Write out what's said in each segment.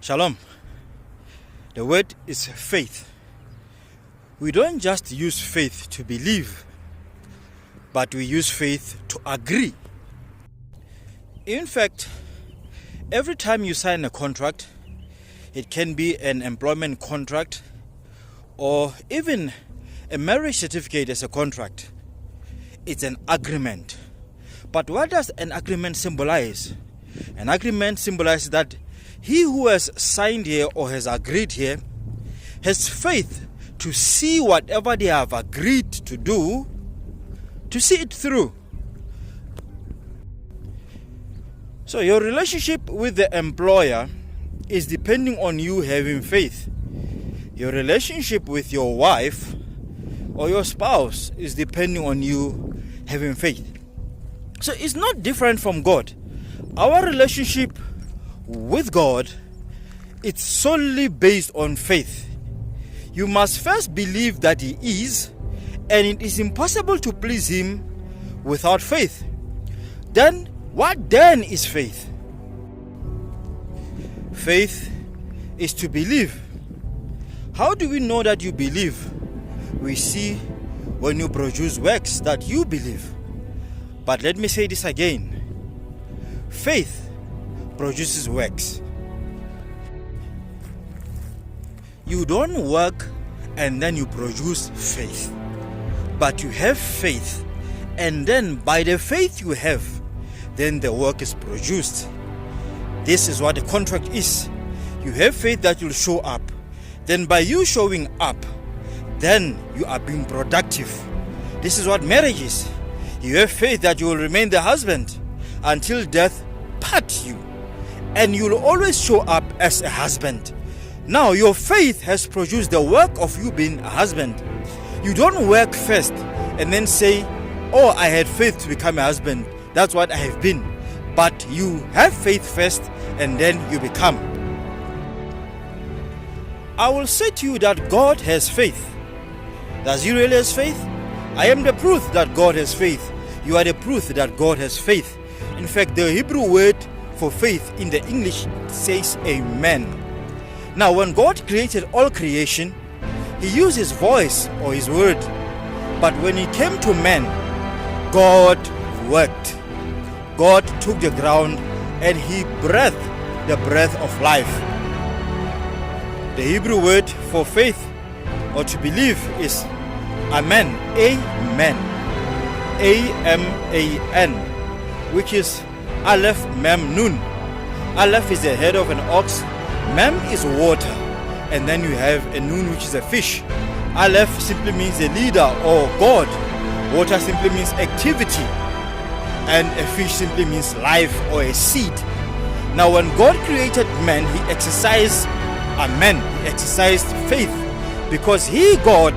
Shalom. The word is faith. We don't just use faith to believe, but we use faith to agree. In fact, every time you sign a contract, it can be an employment contract or even a marriage certificate as a contract. It's an agreement. But what does an agreement symbolize? An agreement symbolizes that he who has signed here or has agreed here has faith to see whatever they have agreed to do, to see it through. So your relationship with the employer is depending on you having faith. Your relationship with your wife or your spouse is depending on you having faith. So it's not different from God. Our relationship with God, it's solely based on faith. You must first believe that He is, and it is impossible to please Him without faith. Then, what then is faith? Faith is to believe. How do we know that you believe? We see when you produce works that you believe. But let me say this again. Faith produces works. You don't work and then you produce faith. But you have faith, and then by the faith you have, then the work is produced. This is what a contract is. You have faith that you'll show up. Then by you showing up, then you are being productive. This is what marriage is. You have faith that you will remain the husband until death part you. And you will always show up as a husband. Now your faith has produced the work of you being a husband. You don't work first and then say, oh, I had faith to become a husband. That's what I have been. But you have faith first and then you become. I will say to you that God has faith. Does He really have faith? I am the proof that God has faith. You are the proof that God has faith. In fact, the Hebrew word for faith in the English says amen. Now, when God created all creation, He used His voice or His word. But when it came to man, God worked. God took the ground and He breathed the breath of life. The Hebrew word for faith or to believe is amen. Amen. A-M-A-N, which is Aleph Mem Nun. Aleph is the head of an ox. Mem is water. And then you have a Nun, which is a fish. Aleph simply means a leader or God. Water simply means activity. And a fish simply means life or a seed. Now when God created man, He exercised amen. He exercised faith. Because He, God,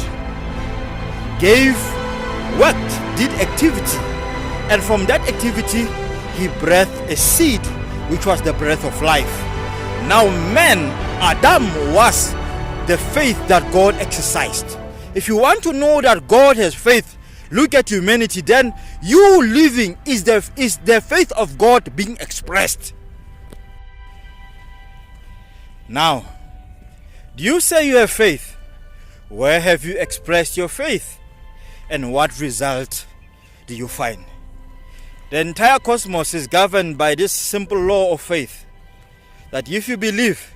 gave, worked, did activity. And from that activity, He breathed a seed, which was the breath of life. Now man, Adam, was the faith that God exercised. If you want to know that God has faith, look at humanity. Then you living is the faith of God being expressed. Now, do you say you have faith? Where have you expressed your faith? And what result do you find? The entire cosmos is governed by this simple law of faith, that if you believe,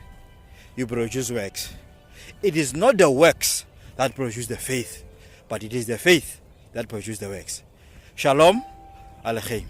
you produce works. It is not the works that produce the faith, but it is the faith that produces the works. Shalom Aleichem.